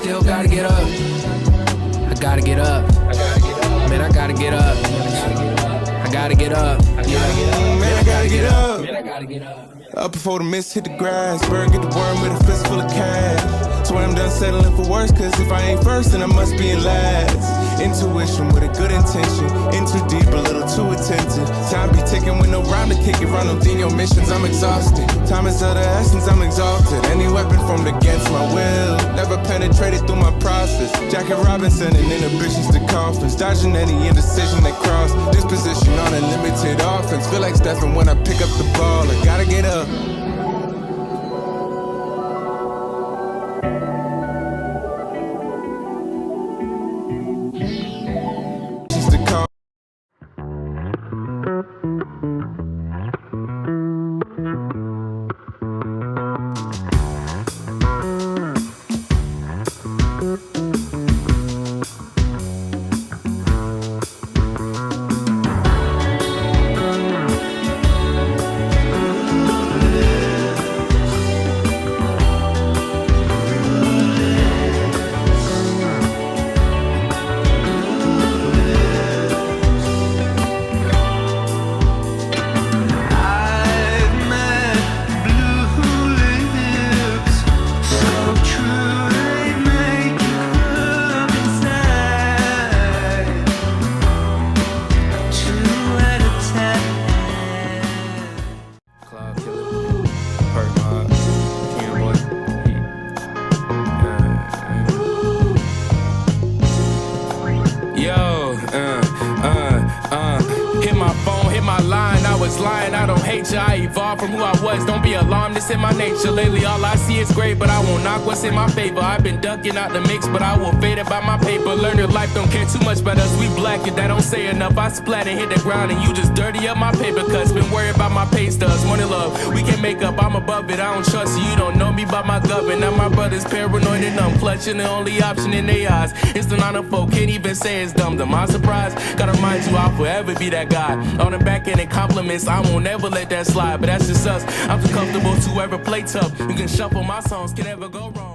still gotta get up. I gotta get up. Man, I gotta get up. I gotta get up. Man, I gotta get up. Man, I gotta get up. Up before the mist hit the grass. Bird get the worm with a fist full of cash. Swear I'm done settling for worse, cause if I ain't first, then I must be in last. Intuition with a good intention. In too deep, a little too attentive. Time be ticking with no rhyme to kick it. Run on your missions, I'm exhausted. Time is of the essence, I'm exalted. Any weapon formed against my will never penetrated through my process. Jackie Robinson and inhibitions to coffins. Dodging any indecision that cross. Disposition on a limited offense. Feel like Stephen when I pick up the ball. I gotta get up. Hit my phone, hit my line, I was lying, I don't hate you. I evolved from who I was, don't be alarmed, it's in my nature. Lately all I see is gray, but I won't knock what's in my favor. I've been ducking out the mix, but I will fade it by my paper. Learn that life don't care too much about us, we black it, that don't say enough. I splat and hit the ground and you just dirty up my paper cuts. Been worried about my pay stubs, money love, we can make up, I'm above it. I don't trust you, you don't know me by my government. Now my brother's paranoid and I'm clutching the only option in their eyes. It's the 904, can't even say it's dumb. I'm surprised, gotta remind you I'll forever be that guy. On the back end and compliments, I won't ever let that slide. But that's just us, I'm too comfortable to ever play tough. You can shuffle my songs, can never go wrong.